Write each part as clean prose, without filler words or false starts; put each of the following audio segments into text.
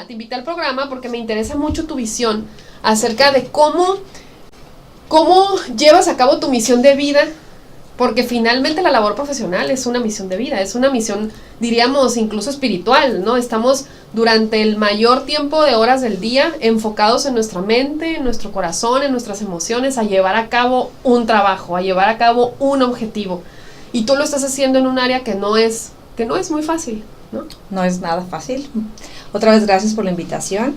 Te invité al programa porque me interesa mucho tu visión acerca de cómo llevas a cabo tu misión de vida, porque finalmente la labor profesional es una misión de vida, es una misión, diríamos, incluso espiritual, ¿no? Estamos durante el mayor tiempo de horas del día enfocados en nuestra mente, en nuestro corazón, en nuestras emociones, a llevar a cabo un trabajo, a llevar a cabo un objetivo. Y tú lo estás haciendo en un área que no es muy fácil, ¿no? No es nada fácil. Otra vez, gracias por la invitación.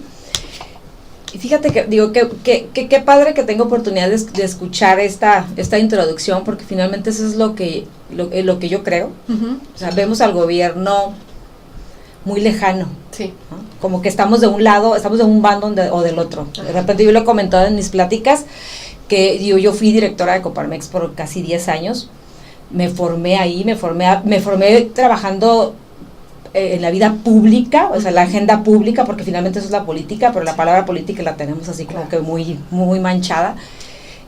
Y fíjate que, digo, qué padre que tengo oportunidad de escuchar esta introducción, porque finalmente eso es lo que yo creo. Uh-huh. O sea, vemos al gobierno muy lejano. Sí. ¿No? Como que estamos de un lado, estamos de un bando o del otro. Ajá. De repente yo lo he comentado en mis pláticas, que yo fui directora de Coparmex por casi 10 años. Me formé ahí, me formé trabajando en la vida pública, o sea, la agenda pública, porque finalmente eso es la política, pero la palabra política la tenemos así como que muy, muy manchada.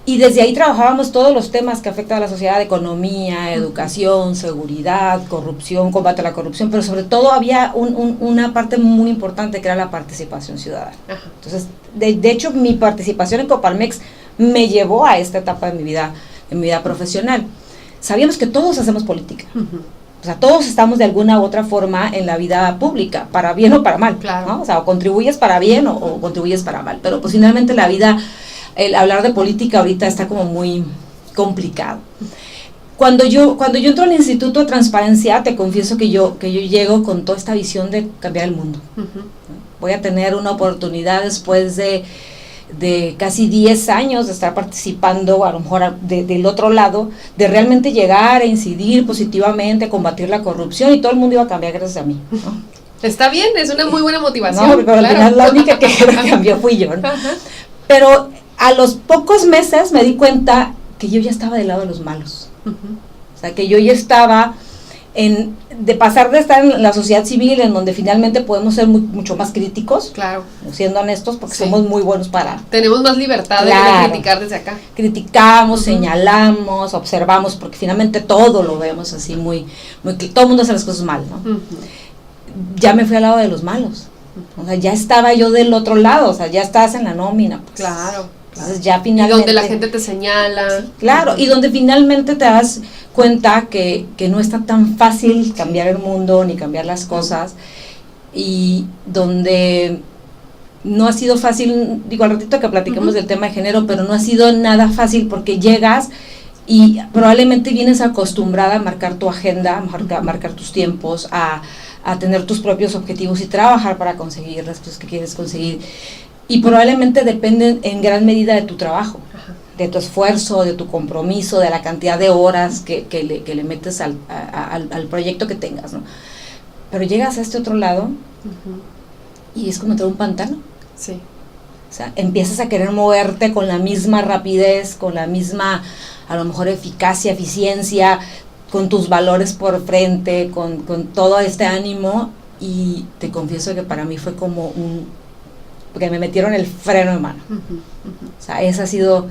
Y desde ahí trabajábamos todos los temas que afectan a la sociedad: economía, educación, seguridad, corrupción, combate a la corrupción, pero sobre todo había una parte muy importante que era la participación ciudadana. Ajá. Entonces, de hecho, mi participación en Coparmex me llevó a esta etapa de mi vida profesional. Sabíamos que todos hacemos política. Uh-huh. O sea, todos estamos de alguna u otra forma en la vida pública, para bien o para mal, claro, ¿no? O sea, o contribuyes para bien o contribuyes para mal, pero pues finalmente la vida, el hablar de política ahorita está como muy complicado. Cuando yo entro al Instituto de Transparencia, te confieso que yo llego con toda esta visión de cambiar el mundo. Uh-huh. Voy a tener una oportunidad después de casi 10 años de estar participando, a lo mejor del otro lado, de realmente llegar a incidir positivamente, a combatir la corrupción, y todo el mundo iba a cambiar gracias a mí, ¿no? Está bien, es una muy buena motivación. No, pero al final la única que cambió fui yo, ¿no? Ajá. Pero a los pocos meses me di cuenta que yo ya estaba del lado de los malos. Uh-huh. O sea, que yo ya estaba de pasar de estar en la sociedad civil, en donde finalmente podemos ser mucho más críticos, Claro, siendo honestos, porque sí, somos muy buenos para... tenemos más libertad Claro. de criticar desde acá. Criticamos, Uh-huh, señalamos, observamos, porque finalmente todo lo vemos así muy todo el mundo hace las cosas mal, ¿no? Uh-huh. Ya me fui al lado de los malos. O sea, ya estaba yo del otro lado, o sea, ya estás en la nómina, pues. Claro. Entonces ya Y finalmente... donde la gente te señala. Claro, y donde finalmente te das cuenta que no está tan fácil cambiar el mundo ni cambiar las cosas, y donde no ha sido fácil, digo, al ratito que platiquemos Uh-huh. del tema de género, pero no ha sido nada fácil, porque llegas y probablemente vienes acostumbrada a marcar tu agenda, a marcar tus tiempos, a tener tus propios objetivos y trabajar para conseguir las cosas que quieres conseguir. Y probablemente dependen en gran medida de tu trabajo, Ajá. de tu esfuerzo, de tu compromiso, de la cantidad de horas que le metes al proyecto que tengas, ¿no? Pero llegas a este otro lado Uh-huh. y es como entrar a un pantano. Sí. O sea, empiezas a querer moverte con la misma rapidez, con la misma, a lo mejor, eficacia, eficiencia, con tus valores por frente, con todo este ánimo, y te confieso que para mí fue como porque me metieron el freno de mano. Uh-huh. Uh-huh. O sea, esa ha sido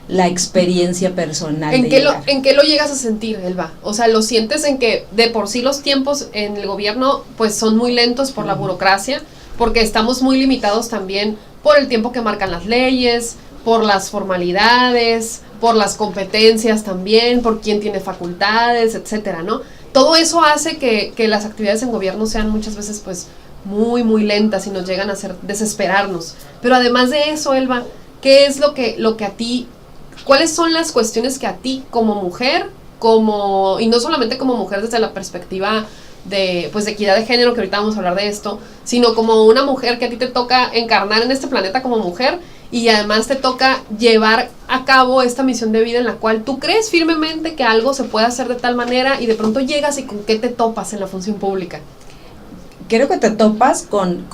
la experiencia personal. ¿En qué lo llegas a sentir, Elba? O sea, ¿lo sientes en que de por sí los tiempos en el gobierno pues son muy lentos por la burocracia? Porque estamos muy limitados también por el tiempo que marcan las leyes, por las formalidades, por las competencias también, por quién tiene facultades, etcétera, ¿no? Todo eso hace que las actividades en gobierno sean muchas veces pues muy, muy lentas y nos llegan a hacer desesperarnos. Pero además de eso, Elba, ¿qué es lo que a ti, cuáles son las cuestiones que a ti como mujer, y no solamente como mujer desde la perspectiva de equidad de género, que ahorita vamos a hablar de esto, sino como una mujer que a ti te toca encarnar en este planeta como mujer, y además te toca llevar a cabo esta misión de vida en la cual tú crees firmemente que algo se puede hacer de tal manera, y de pronto llegas y con qué te topas en la función pública? Creo que te topas con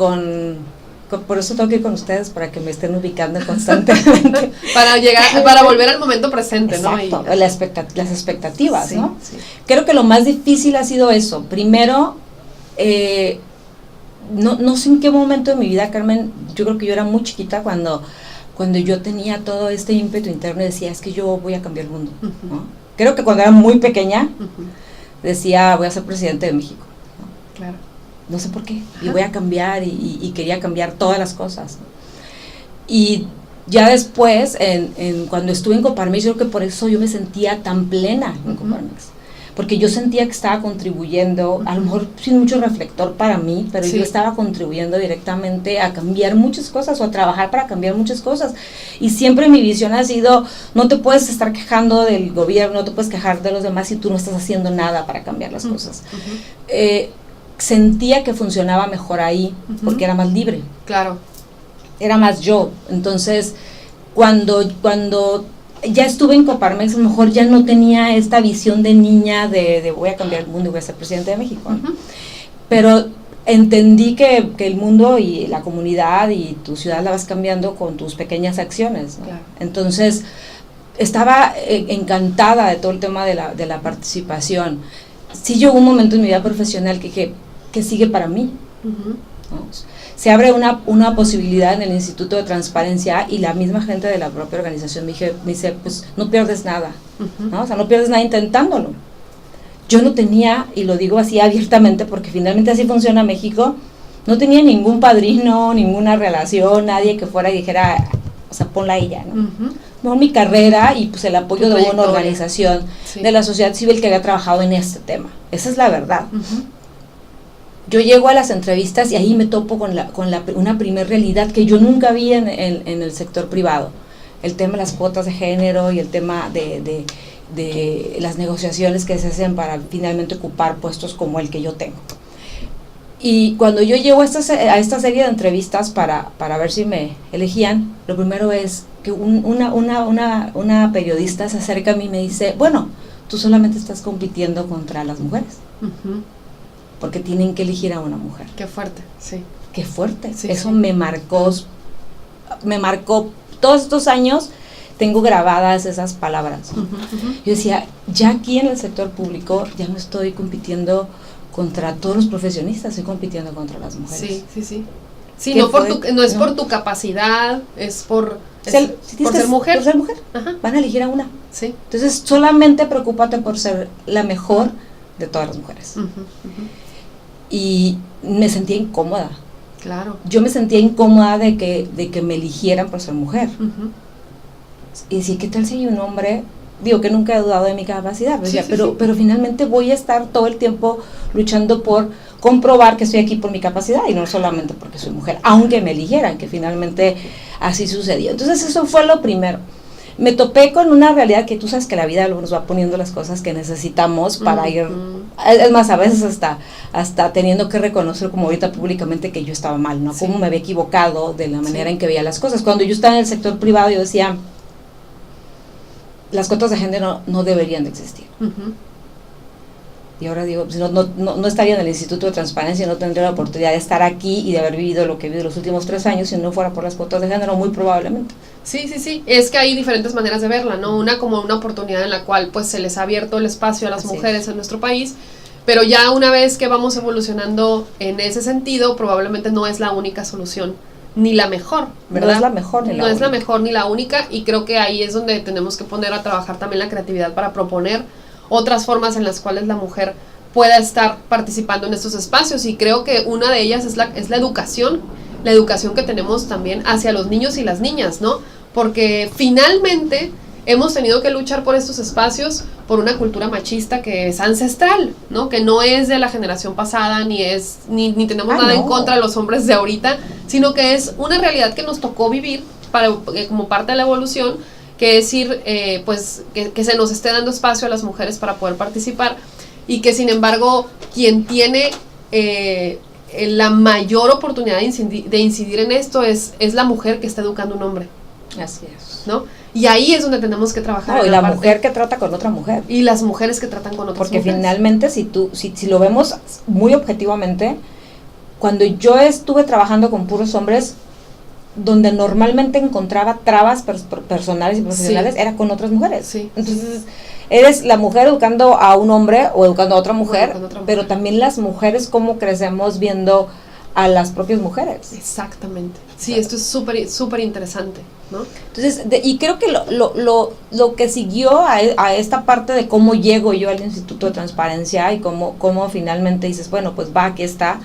por eso tengo que ir con ustedes, para que me estén ubicando constantemente. para volver al momento presente. Exacto, ¿no? las expectativas, Sí, ¿no? sí. Creo que lo más difícil ha sido eso. Primero, no sé en qué momento de mi vida, Carmen, yo creo que yo era muy chiquita cuando yo tenía todo este ímpetu interno y decía, es que yo voy a cambiar el mundo, Uh-huh. ¿no? Creo que cuando era muy pequeña, Uh-huh. decía, voy a ser presidente de México, ¿no? Claro. no sé por qué, y voy a cambiar, y quería cambiar todas las cosas. Y ya después, cuando estuve en Coparmex, yo creo que por eso yo me sentía tan plena en Coparmex, porque yo sentía que estaba contribuyendo, a lo mejor sin mucho reflector para mí, pero yo estaba contribuyendo directamente a cambiar muchas cosas, o a trabajar para cambiar muchas cosas. Y siempre mi visión ha sido, no te puedes estar quejando del gobierno, no te puedes quejar de los demás si tú no estás haciendo nada para cambiar las cosas. Sentía que funcionaba mejor ahí, porque era más libre. Claro. Era más yo. Entonces, cuando ya estuve en Coparmex, a lo mejor ya no tenía esta visión de niña de voy a cambiar el mundo y voy a ser presidente de México, ¿no? Pero entendí que el mundo y la comunidad y tu ciudad la vas cambiando con tus pequeñas acciones, ¿no? Claro. Entonces, estaba encantada de todo el tema de la participación. Sí llegó un momento en mi vida profesional que dije, ¿qué sigue para mí? ¿No? Se abre una posibilidad en el Instituto de Transparencia, y la misma gente de la propia organización me dice, pues no pierdes nada, ¿no? O sea, no pierdes nada intentándolo. Yo no tenía, y lo digo así abiertamente porque finalmente así funciona México, no tenía ningún padrino, ninguna relación, nadie que fuera y dijera, o sea, ponla ahí ya, ¿no? No, mi carrera y pues el apoyo de una organización de la sociedad civil que había trabajado en este tema. Esa es la verdad. Yo llego a las entrevistas y ahí me topo con una primer realidad que yo nunca vi en el sector privado. El tema de las cuotas de género y el tema de las negociaciones que se hacen para finalmente ocupar puestos como el que yo tengo. Y cuando yo llego a esta serie de entrevistas para ver si me elegían, lo primero es que una periodista se acerca a mí y me dice, bueno, tú solamente estás compitiendo contra las mujeres. Porque tienen que elegir a una mujer. Qué fuerte, sí. Qué fuerte. Sí, eso me marcó todos estos años, tengo grabadas esas palabras. Yo decía, ya aquí en el sector público, ya no estoy compitiendo contra todos los profesionistas, estoy compitiendo contra las mujeres. Sí. Sí, no es por tu capacidad, es por ser mujer. Por ser mujer. Van a elegir a una. Sí. Entonces, solamente preocúpate por ser la mejor de todas las mujeres. Y me sentía incómoda. Claro. Yo me sentía incómoda de que me eligieran por ser mujer. Y decía, ¿qué tal si hay un hombre? Digo que nunca he dudado de mi capacidad, pero finalmente voy a estar todo el tiempo luchando por comprobar que estoy aquí por mi capacidad y no solamente porque soy mujer, aunque me eligieran, que finalmente así sucedió. Entonces eso fue lo primero. Me topé con una realidad que tú sabes que la vida nos va poniendo las cosas que necesitamos para ir, es más, a veces hasta teniendo que reconocer como ahorita públicamente que yo estaba mal, ¿no? Cómo me había equivocado de la manera en que veía las cosas. Cuando yo estaba en el sector privado yo decía, las cuotas de género no deberían de existir. Y ahora digo, pues no estaría en el Instituto de Transparencia, no tendría la oportunidad de estar aquí y de haber vivido lo que he vivido los últimos 3 años si no fuera por las cuotas de género, muy probablemente. Sí, es que hay diferentes maneras de verla, ¿no? Una como una oportunidad en la cual pues se les ha abierto el espacio a las mujeres en nuestro país, pero ya una vez que vamos evolucionando en ese sentido, probablemente no es la única solución, ni la mejor, ¿verdad? No es la mejor ni la única. No es la mejor ni la única, y creo que ahí es donde tenemos que poner a trabajar también la creatividad para proponer otras formas en las cuales la mujer pueda estar participando en estos espacios, y creo que una de ellas es la educación que tenemos también hacia los niños y las niñas, ¿no? Porque finalmente hemos tenido que luchar por estos espacios, por una cultura machista que es ancestral, ¿no? Que no es de la generación pasada, ni tenemos nada en contra de los hombres de ahorita, sino que es una realidad que nos tocó vivir como parte de la evolución, que es ir, pues, que se nos esté dando espacio a las mujeres para poder participar, y que sin embargo quien tiene la mayor oportunidad de incidir en esto es la mujer que está educando a un hombre. Así es. ¿No? Y ahí es donde tenemos que trabajar. No, y la mujer que trata con otra mujer. Y las mujeres que tratan con otras mujeres. Porque finalmente, si lo vemos muy objetivamente, cuando yo estuve trabajando con puros hombres, donde normalmente encontraba trabas personales y profesionales, era con otras mujeres. Sí. Entonces, eres la mujer educando a un hombre o educando a otra mujer, pero también las mujeres cómo crecemos viendo a las propias mujeres. Exactamente. Sí, esto es súper interesante, ¿no? Entonces, y creo que lo que siguió a esta parte de cómo llego yo al Instituto de Transparencia y cómo finalmente dices, bueno, pues aquí está,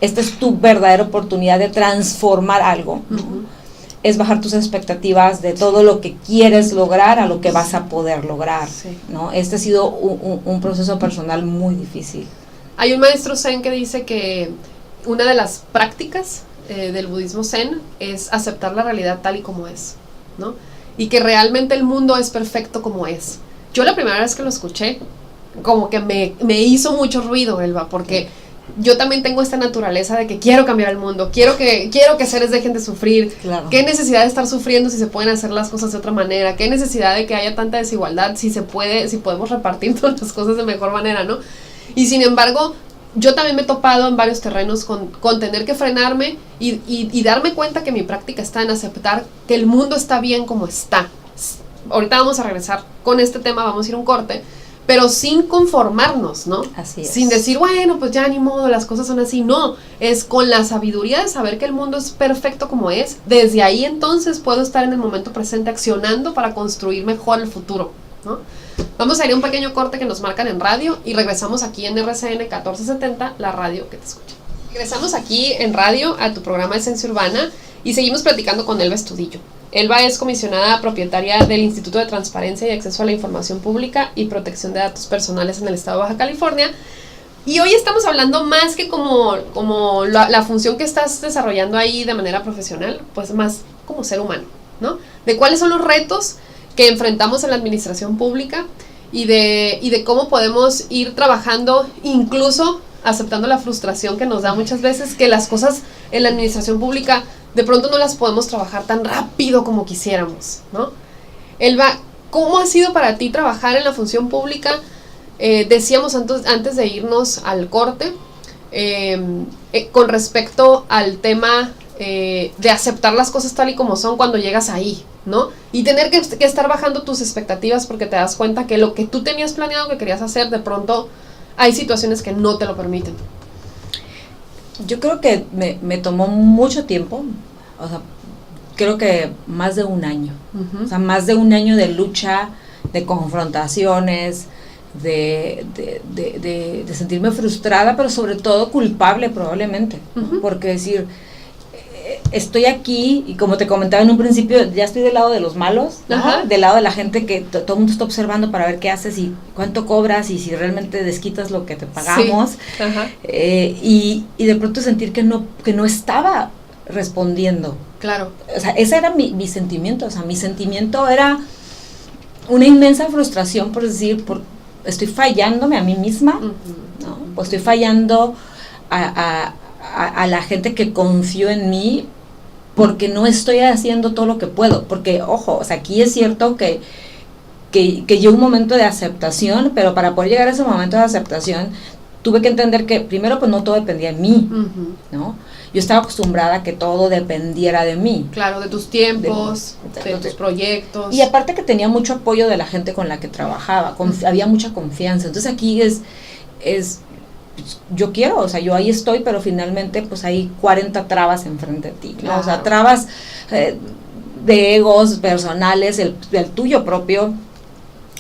esta es tu verdadera oportunidad de transformar algo, ¿no? Es bajar tus expectativas de todo lo que quieres lograr a lo que vas a poder lograr, ¿no? Este ha sido un proceso personal muy difícil. Hay un maestro zen que dice que una de las prácticas del budismo zen es aceptar la realidad tal y como es, ¿no? Y que realmente el mundo es perfecto como es. Yo la primera vez que lo escuché, como que me hizo mucho ruido, Elba, porque yo también tengo esta naturaleza de que quiero cambiar el mundo, quiero que seres dejen de sufrir. Claro. ¿Qué necesidad de estar sufriendo si se pueden hacer las cosas de otra manera? ¿Qué necesidad de que haya tanta desigualdad si podemos repartir todas las cosas de mejor manera, ¿no? Y sin embargo, yo también me he topado en varios terrenos con tener que frenarme y darme cuenta que mi práctica está en aceptar que el mundo está bien como está. Ahorita vamos a regresar con este tema, vamos a ir a un corte, pero sin conformarnos, ¿no? Así es. Sin decir, bueno, pues ya ni modo, las cosas son así. No, es con la sabiduría de saber que el mundo es perfecto como es. Desde ahí entonces puedo estar en el momento presente accionando para construir mejor el futuro, ¿no? Vamos a ir a un pequeño corte que nos marcan en radio y regresamos aquí en RCN 1470, la radio que te escucha. Regresamos aquí en radio a tu programa Esencia Urbana y seguimos platicando con Elba Estudillo. Elba es comisionada propietaria del Instituto de Transparencia y Acceso a la Información Pública y Protección de Datos Personales en el Estado de Baja California. Y hoy estamos hablando más que como la función que estás desarrollando ahí de manera profesional, pues más como ser humano, ¿no? De cuáles son los retos que enfrentamos en la administración pública y de cómo podemos ir trabajando, incluso aceptando la frustración que nos da muchas veces, que las cosas en la administración pública de pronto no las podemos trabajar tan rápido como quisiéramos, ¿no? Elba, ¿cómo ha sido para ti trabajar en la función pública? Decíamos antes de irnos al corte, con respecto al tema de aceptar las cosas tal y como son cuando llegas ahí, ¿no? Y tener que estar bajando tus expectativas porque te das cuenta que lo que tú tenías planeado que querías hacer, de pronto hay situaciones que no te lo permiten. Yo creo que me tomó mucho tiempo, o sea, creo que más de un año, o sea, más de un año de lucha, de confrontaciones, de sentirme frustrada, pero sobre todo culpable probablemente, ¿no? Porque decir, estoy aquí y como te comentaba en un principio, ya estoy del lado de los malos, ¿no? Del lado de la gente que todo el mundo está observando para ver qué haces y cuánto cobras y si realmente desquitas lo que te pagamos, y de pronto sentir que no estaba respondiendo. Claro. O sea, ese era mi sentimiento, o sea, mi sentimiento era una inmensa frustración por decir, estoy fallándome a mí misma, ¿no? Pues estoy fallando a la gente que confió en mí porque no estoy haciendo todo lo que puedo, porque ojo, o sea, aquí es cierto que llegó un momento de aceptación, pero para poder llegar a ese momento de aceptación tuve que entender que primero pues no todo dependía de mí, ¿no? Yo estaba acostumbrada a que todo dependiera de mí. Claro, de tus tiempos, de tus proyectos. Y aparte que tenía mucho apoyo de la gente con la que trabajaba, había mucha confianza. Entonces aquí es yo quiero, o sea, yo ahí estoy, pero finalmente pues hay 40 trabas enfrente de ti, ¿no? Claro. O sea, trabas de egos personales, el tuyo propio.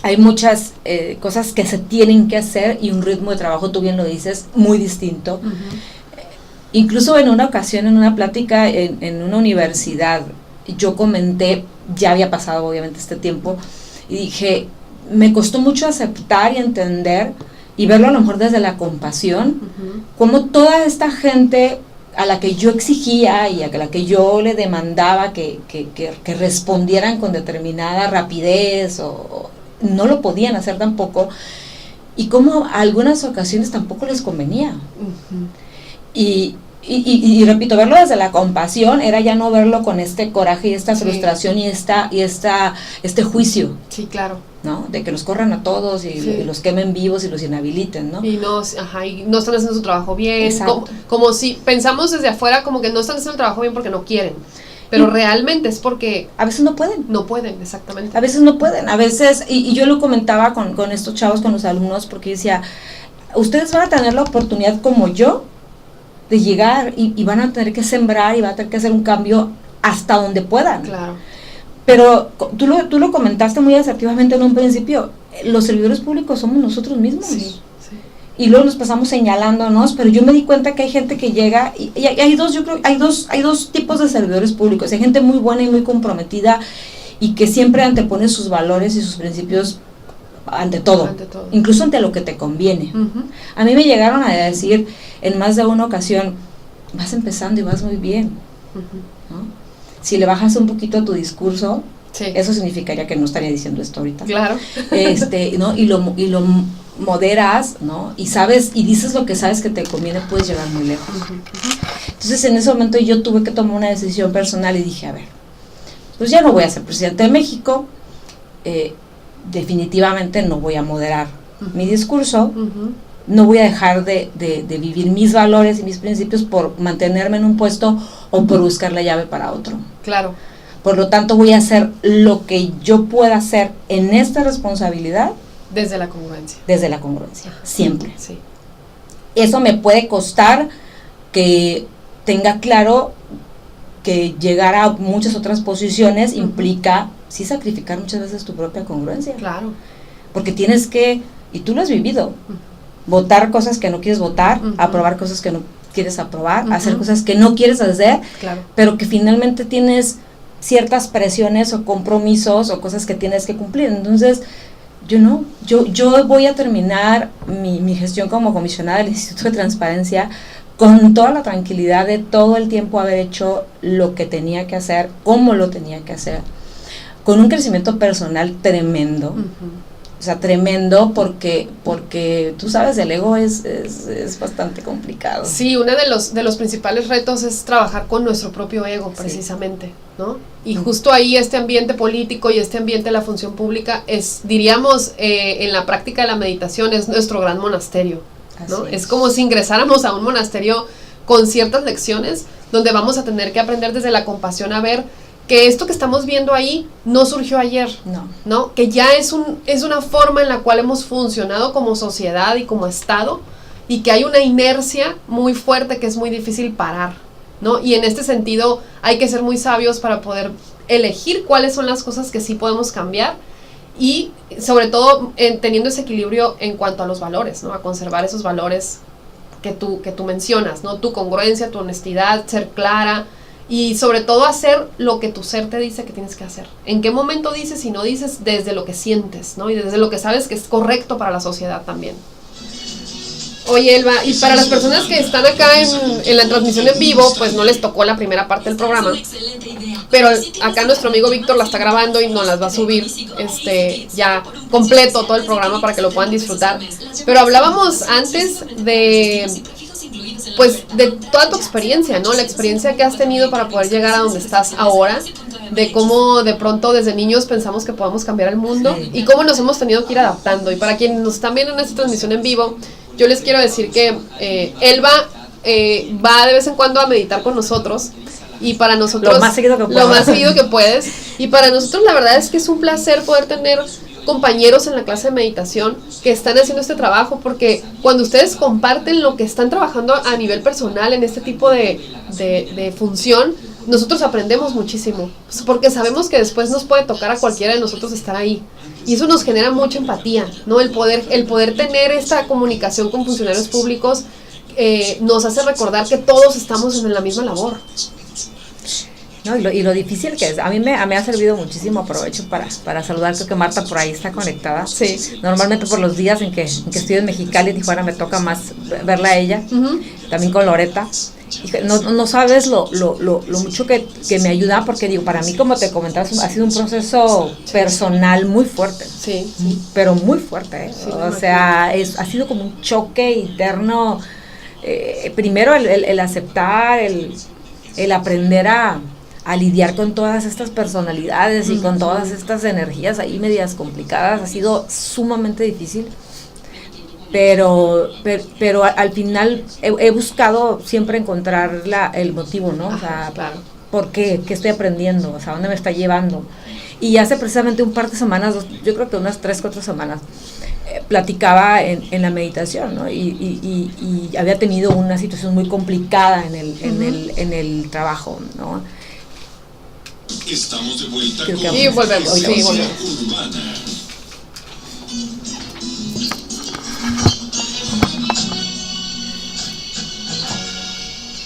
Hay muchas cosas que se tienen que hacer y un ritmo de trabajo, tú bien lo dices, muy distinto. Incluso en una ocasión, en una plática en una universidad, yo comenté, ya había pasado obviamente este tiempo, y dije, me costó mucho aceptar y entender y verlo a lo mejor desde la compasión, como toda esta gente a la que yo exigía y a la que yo le demandaba que respondieran con determinada rapidez o no lo podían hacer tampoco, y como a algunas ocasiones tampoco les convenía. Y repito, verlo desde la compasión era ya no verlo con este coraje y esta frustración y este juicio. Sí, claro. ¿No? De que los corran a todos y los quemen vivos y los inhabiliten, ¿no? Y no están haciendo su trabajo bien. Como si pensamos desde afuera como que no están haciendo el trabajo bien porque no quieren. Pero realmente es porque a veces no pueden. No pueden, exactamente. A veces no pueden, a veces, y yo lo comentaba con estos chavos, con los alumnos, porque decía, ustedes van a tener la oportunidad como yo de llegar y van a tener que sembrar y van a tener que hacer un cambio hasta donde puedan. Claro. Pero tú lo comentaste muy asertivamente en un principio, los servidores públicos somos nosotros mismos. Sí. y luego nos pasamos señalándonos, pero yo me di cuenta que hay gente que llega, y hay dos, yo creo, hay dos tipos de servidores públicos. Hay gente muy buena y muy comprometida, y que siempre antepone sus valores y sus principios ante todo, incluso ante lo que te conviene. A mí me llegaron a decir en más de una ocasión, vas empezando y vas muy bien, ¿no? Si le bajas un poquito a tu discurso, eso significaría que no estaría diciendo esto ahorita. Claro. ¿No? Y lo moderas, ¿no? Y sabes, y dices lo que sabes que te conviene, puedes llegar muy lejos. Entonces, en ese momento yo tuve que tomar una decisión personal y dije, a ver, pues ya no voy a ser presidente de México, definitivamente no voy a moderar mi discurso, no voy a dejar de vivir mis valores y mis principios por mantenerme en un puesto o por buscar la llave para otro. Claro. Por lo tanto, voy a hacer lo que yo pueda hacer en esta responsabilidad. Desde la congruencia. Desde la congruencia, siempre. Sí. Eso me puede costar que tenga claro que llegar a muchas otras posiciones implica, sí, sacrificar muchas veces tu propia congruencia. Claro. Porque tienes que, y tú lo has vivido, votar cosas que no quieres votar, aprobar cosas que no quieres aprobar, hacer cosas que no quieres hacer, pero que finalmente tienes ciertas presiones o compromisos o cosas que tienes que cumplir. Entonces, yo voy a terminar mi gestión como comisionada del Instituto de Transparencia con toda la tranquilidad de todo el tiempo haber hecho lo que tenía que hacer, cómo lo tenía que hacer, con un crecimiento personal tremendo. O sea, tremendo, porque tú sabes, el ego es bastante complicado. Sí, uno de los principales retos es trabajar con nuestro propio ego, precisamente, ¿no? Y justo ahí este ambiente político y este ambiente de la función pública es, diríamos, en la práctica de la meditación, es nuestro gran monasterio, ¿no? Es como si ingresáramos a un monasterio con ciertas lecciones, donde vamos a tener que aprender desde la compasión a ver que esto que estamos viendo ahí no surgió ayer, ¿no? Que ya es una forma en la cual hemos funcionado como sociedad y como Estado, y que hay una inercia muy fuerte que es muy difícil parar, ¿no? Y en este sentido hay que ser muy sabios para poder elegir cuáles son las cosas que sí podemos cambiar, y sobre todo teniendo ese equilibrio en cuanto a los valores, ¿no? A conservar esos valores que tú mencionas, ¿no? Tu congruencia, tu honestidad, ser clara, y sobre todo hacer lo que tu ser te dice que tienes que hacer. ¿En qué momento dices y no dices? Desde lo que sientes, ¿no? Y desde lo que sabes que es correcto para la sociedad también. Oye, Elba, y para las personas que están acá en la transmisión en vivo, pues no les tocó la primera parte del programa, pero acá nuestro amigo Víctor la está grabando y nos las va a subir ya completo todo el programa para que lo puedan disfrutar. Pero hablábamos antes de toda tu experiencia, ¿no? La experiencia que has tenido para poder llegar a donde estás ahora, de cómo de pronto desde niños pensamos que podemos cambiar el mundo y cómo nos hemos tenido que ir adaptando. Y para quienes nos están viendo en esta transmisión en vivo, yo les quiero decir que Elba va de vez en cuando a meditar con nosotros, y para nosotros lo más seguido que puedes, y para nosotros la verdad es que es un placer poder tener compañeros en la clase de meditación que están haciendo este trabajo, porque cuando ustedes comparten lo que están trabajando a nivel personal en este tipo de función, nosotros aprendemos muchísimo, porque sabemos que después nos puede tocar a cualquiera de nosotros estar ahí, y eso nos genera mucha empatía, ¿no? El poder tener esta comunicación con funcionarios públicos nos hace recordar que todos estamos en la misma labor. No, y lo difícil que es, a mí me ha servido muchísimo. Aprovecho para saludar, creo que Marta por ahí está conectada. Sí. Normalmente por los días en que estoy en Mexicali, Tijuana, me toca más verla a ella, también con Loreta. Y no sabes lo mucho que me ayuda, porque digo, para mí, como te comentaba, ha sido un proceso personal muy fuerte. Sí. Pero muy fuerte, ¿eh? Sí, o sea, ha sido como un choque interno. Primero el aceptar, el aprender a lidiar con todas estas personalidades y con todas estas energías ahí medias complicadas, ha sido sumamente difícil, pero al final he buscado siempre encontrar el motivo, ¿no? O sea, claro. ¿Por qué? ¿Qué estoy aprendiendo? O sea, ¿dónde me está llevando? Y hace precisamente un par de semanas, yo creo que unas 3-4 semanas, platicaba en la meditación, ¿no? Y había tenido una situación muy complicada en el trabajo, ¿no? Estamos de vuelta con y volvemos. Urbana.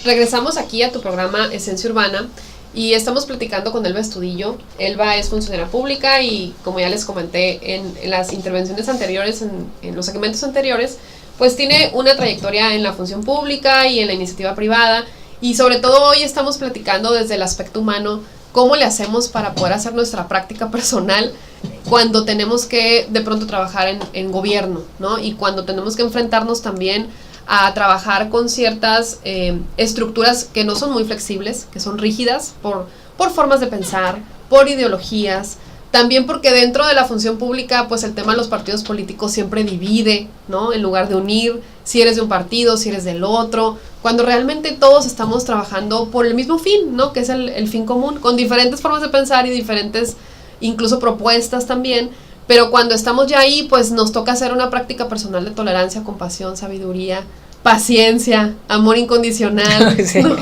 Regresamos aquí a tu programa Esencia Urbana y estamos platicando con Elba Estudillo. Elba es funcionaria pública y, como ya les comenté en las intervenciones anteriores, en los segmentos anteriores, pues tiene una trayectoria en la función pública y en la iniciativa privada, y sobre todo hoy estamos platicando desde el aspecto humano, cómo le hacemos para poder hacer nuestra práctica personal cuando tenemos que de pronto trabajar en gobierno, ¿no? Y cuando tenemos que enfrentarnos también a trabajar con ciertas estructuras que no son muy flexibles, que son rígidas por formas de pensar, por ideologías, también porque dentro de la función pública, pues el tema de los partidos políticos siempre divide, ¿no? En lugar de unir, si eres de un partido, si eres del otro, cuando realmente todos estamos trabajando por el mismo fin, ¿no? Que es el fin común, con diferentes formas de pensar y diferentes, incluso propuestas también, pero cuando estamos ya ahí, pues nos toca hacer una práctica personal de tolerancia, compasión, sabiduría, paciencia, amor incondicional, sí. ¿No?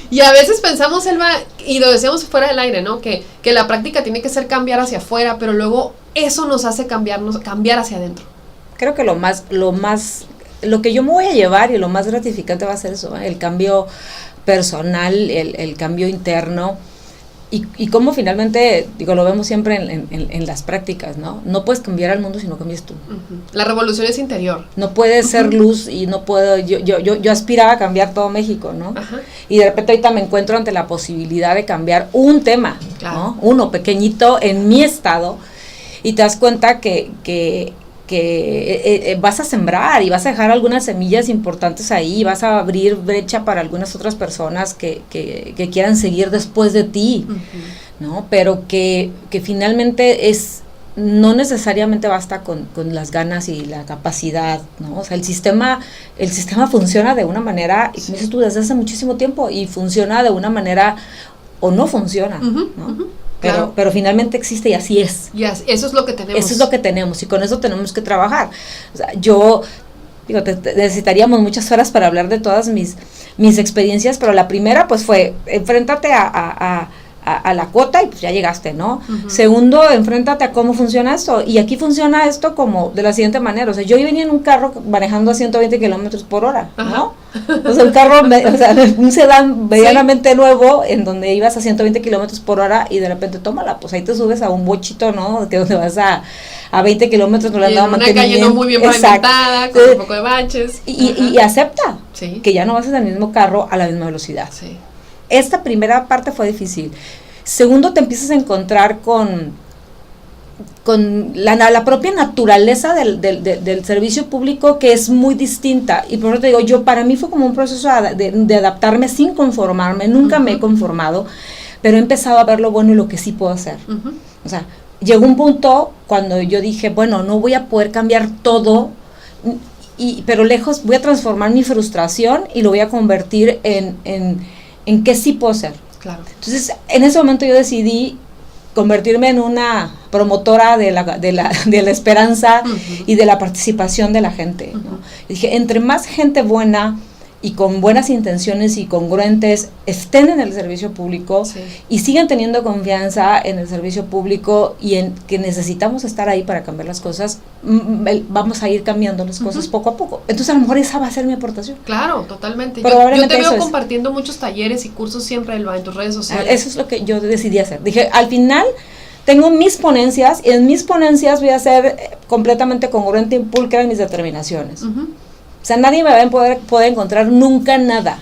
Y a veces pensamos, Elba, y lo decíamos fuera del aire, ¿no? Que la práctica tiene que ser cambiar hacia afuera, pero luego eso nos hace cambiar hacia adentro. Creo que lo que yo me voy a llevar y lo más gratificante va a ser eso, el cambio personal, el cambio interno. Y cómo finalmente, lo vemos siempre en las prácticas, ¿no? No puedes cambiar al mundo si no cambias tú. Uh-huh. La revolución es interior. No puedes ser luz y no puedo, yo aspiraba a cambiar todo México, ¿no? Ajá. Y de repente ahorita me encuentro ante la posibilidad de cambiar un tema, claro. ¿no? Uno pequeñito en mi estado, y te das cuenta que vas a sembrar y vas a dejar algunas semillas importantes ahí, vas a abrir brecha para algunas otras personas que quieran seguir después de ti, uh-huh. ¿no? Pero que finalmente no necesariamente basta con las ganas y la capacidad, ¿no? O sea, el sistema funciona de una manera, y como dices tú, desde hace muchísimo tiempo, y funciona de una manera o no funciona, uh-huh, ¿no? Uh-huh. Claro. Pero finalmente existe y así es. Yes, eso es lo que tenemos. Eso es lo que tenemos y con eso tenemos que trabajar. O sea, necesitaríamos muchas horas para hablar de todas mis experiencias, pero la primera pues fue, enfréntate a la cuota y pues ya llegaste, ¿no? Uh-huh. Segundo, enfréntate a cómo funciona esto, y aquí funciona esto como de la siguiente manera. O sea, yo venía en un carro manejando a 120 kilómetros por hora, ¿no? O sea, un sedán medianamente nuevo en donde ibas a 120 kilómetros por hora y de repente tómala, pues ahí te subes a un bochito, ¿no? Que donde vas a 20 kilómetros no le han dado mantenimiento. Una calle no muy bien pavimentada, con un poco de baches. Y acepta, sí, que ya no vas en el mismo carro a la misma velocidad. Sí. Esta primera parte fue difícil. Segundo, te empiezas a encontrar con la propia naturaleza del servicio público, que es muy distinta, y por eso te digo, para mí fue como un proceso de adaptarme sin conformarme. Nunca uh-huh. me he conformado, pero he empezado a ver lo bueno y lo que sí puedo hacer. Uh-huh. O sea, llegó un punto cuando yo dije, bueno, no voy a poder cambiar todo, pero lejos voy a transformar mi frustración y lo voy a convertir en qué sí puedo hacer. Claro. Entonces, en ese momento yo decidí convertirme en una promotora de la esperanza uh-huh. y de la participación de la gente, ¿no? Uh-huh. Y dije, entre más gente buena y con buenas intenciones y congruentes estén en el servicio público, sí, y sigan teniendo confianza en el servicio público y en que necesitamos estar ahí para cambiar las cosas, vamos a ir cambiando las cosas uh-huh. poco a poco. Entonces a lo mejor esa va a ser mi aportación. Claro, totalmente. Yo te veo compartiendo muchos talleres y cursos siempre en tus redes sociales. Eso es lo que yo decidí hacer. Dije, al final tengo mis ponencias, y en mis ponencias voy a ser completamente congruente y pulcra en mis determinaciones. Uh-huh. O sea, nadie me va a poder encontrar nunca nada.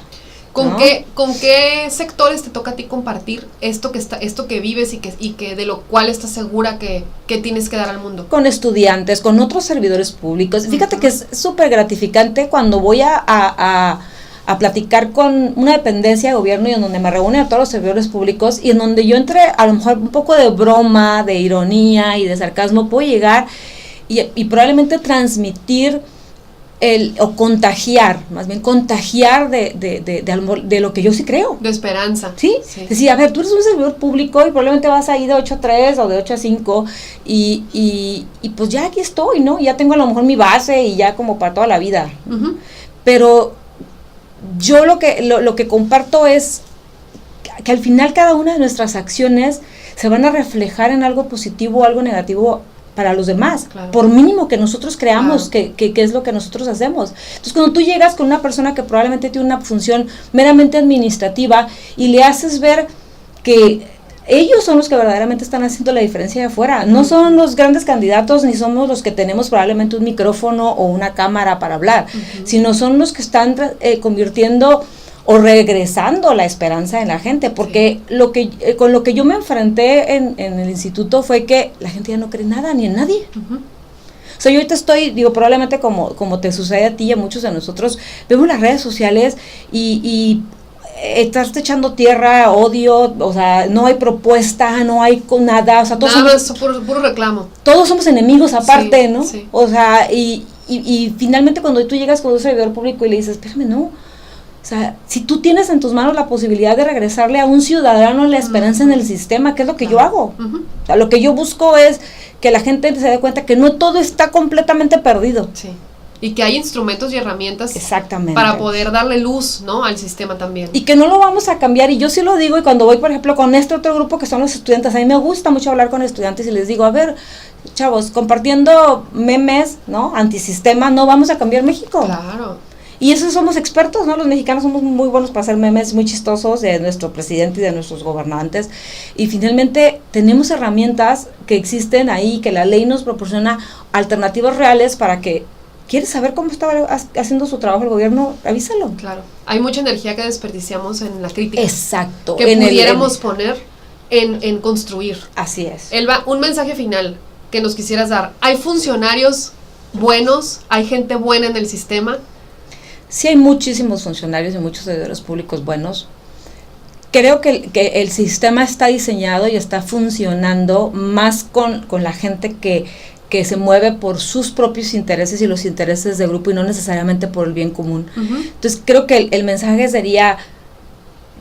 ¿Con qué sectores te toca a ti compartir esto que vives y que de lo cual estás segura que tienes que dar al mundo? Con estudiantes, con otros servidores públicos. Fíjate uh-huh. que es súper gratificante cuando voy a platicar con una dependencia de gobierno y en donde me reúnen a todos los servidores públicos, y en donde yo entre a lo mejor un poco de broma, de ironía y de sarcasmo, puedo llegar y probablemente transmitir o contagiar de lo que yo sí creo. De esperanza. ¿Sí? Sí. Decir, a ver, tú eres un servidor público y probablemente vas a ir de 8 a 3 o de 8 a 5 y pues ya aquí estoy, ¿no? Ya tengo a lo mejor mi base y ya como para toda la vida. Uh-huh. Pero yo lo que comparto es que al final cada una de nuestras acciones se van a reflejar en algo positivo o algo negativo para los demás, Claro. por mínimo que nosotros creamos Claro. que es lo que nosotros hacemos. Entonces, cuando tú llegas con una persona que probablemente tiene una función meramente administrativa y le haces ver que ellos son los que verdaderamente están haciendo la diferencia de afuera, no son los grandes candidatos, ni somos los que tenemos probablemente un micrófono o una cámara para hablar, sino son los que están convirtiendo o regresando la esperanza en la gente, porque lo que con lo que yo me enfrenté en el instituto fue que la gente ya no cree nada ni en nadie. O sea, yo ahorita probablemente como te sucede a ti y a muchos de nosotros, vemos las redes sociales y estás echando tierra, odio, o sea, no hay propuesta, no hay nada, o sea, todos nada más puro reclamo. Todos somos enemigos aparte, Sí, ¿no? sí. O sea, y finalmente cuando tú llegas con un servidor público y le dices, espérame, no. O sea, si tú tienes en tus manos la posibilidad de regresarle a un ciudadano la esperanza en el sistema, ¿qué es lo que yo hago? O sea, lo que yo busco es que la gente se dé cuenta que no todo está completamente perdido. Sí. Y que hay instrumentos y herramientas Exactamente. para poder darle luz, ¿no?, al sistema también. Y que no lo vamos a cambiar, y yo sí lo digo, y cuando voy, por ejemplo, con este otro grupo que son los estudiantes, a mí me gusta mucho hablar con estudiantes y les digo, a ver, chavos, compartiendo memes, ¿no?, antisistema, no vamos a cambiar México. Claro. Y eso somos expertos, ¿no? Los mexicanos somos muy buenos para hacer memes muy chistosos de nuestro presidente y de nuestros gobernantes. Y finalmente tenemos herramientas que existen ahí, que la ley nos proporciona alternativas reales para que, ¿quieres saber cómo está haciendo su trabajo el gobierno? Avísalo. Claro. Hay mucha energía que desperdiciamos en la crítica. Exacto. Que pudiéramos poner en construir. Así es. Elba, un mensaje final que nos quisieras dar. ¿Hay funcionarios buenos? ¿Hay gente buena en el sistema? Sí, hay muchísimos funcionarios y muchos servidores públicos buenos. Creo que el sistema está diseñado y está funcionando más con la gente que se mueve por sus propios intereses y los intereses del grupo y no necesariamente por el bien común. Entonces creo que el mensaje sería,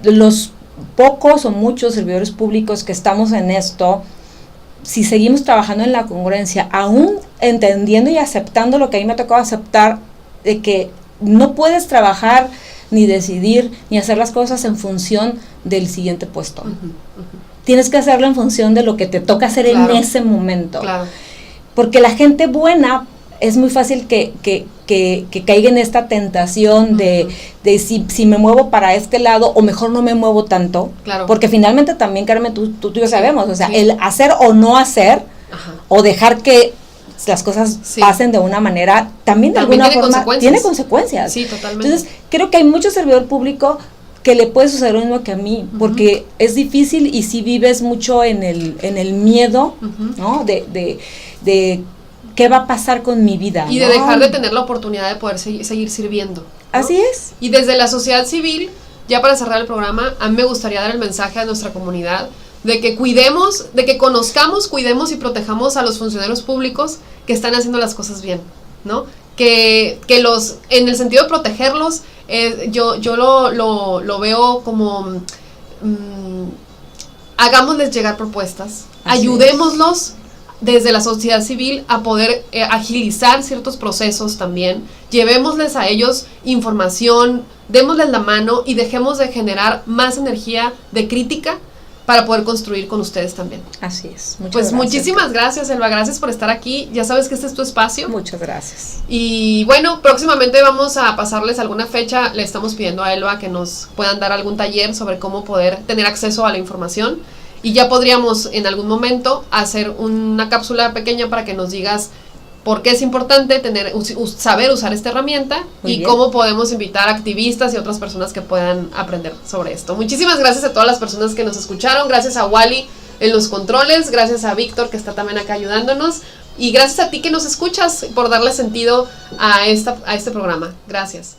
los pocos o muchos servidores públicos que estamos en esto, si seguimos trabajando en la congruencia, aún entendiendo y aceptando lo que a mí me ha tocado aceptar, de que no puedes trabajar, ni decidir, ni hacer las cosas en función del siguiente puesto. Tienes que hacerlo en función de lo que te toca hacer en ese momento. Claro. Porque la gente buena es muy fácil que caiga en esta tentación de si me muevo para este lado o mejor no me muevo tanto. Claro. Porque finalmente también, Carmen, tú y yo sabemos, o sea, el hacer o no hacer, o dejar que las cosas pasen de una manera, también de alguna forma tiene consecuencias. Sí, totalmente. Entonces, creo que hay mucho servidor público que le puede suceder lo mismo que a mí, porque es difícil y si vives mucho en el miedo, ¿no? De qué va a pasar con mi vida. Y de dejar de tener la oportunidad de poder seguir sirviendo, ¿no? Así es. Y desde la sociedad civil, ya para cerrar el programa, a mí me gustaría dar el mensaje a nuestra comunidad de que cuidemos, de que conozcamos, cuidemos y protejamos a los funcionarios públicos que están haciendo las cosas bien, ¿no? Que en el sentido de protegerlos, yo lo veo como hagámosles llegar propuestas, ayudémoslos desde la sociedad civil a poder agilizar ciertos procesos también, llevémosles a ellos información, démosles la mano y dejemos de generar más energía de crítica para poder construir con ustedes también. Así es. Pues muchísimas gracias, Elba, gracias por estar aquí. Ya sabes que este es tu espacio. Muchas gracias. Y bueno, próximamente vamos a pasarles alguna fecha. Le estamos pidiendo a Elba que nos puedan dar algún taller sobre cómo poder tener acceso a la información. Y ya podríamos en algún momento hacer una cápsula pequeña para que nos digas por qué es importante saber usar esta herramienta y cómo podemos invitar activistas y otras personas que puedan aprender sobre esto. Muchísimas gracias a todas las personas que nos escucharon, gracias a Wally en los controles, gracias a Víctor que está también acá ayudándonos y gracias a ti que nos escuchas por darle sentido a este programa. Gracias.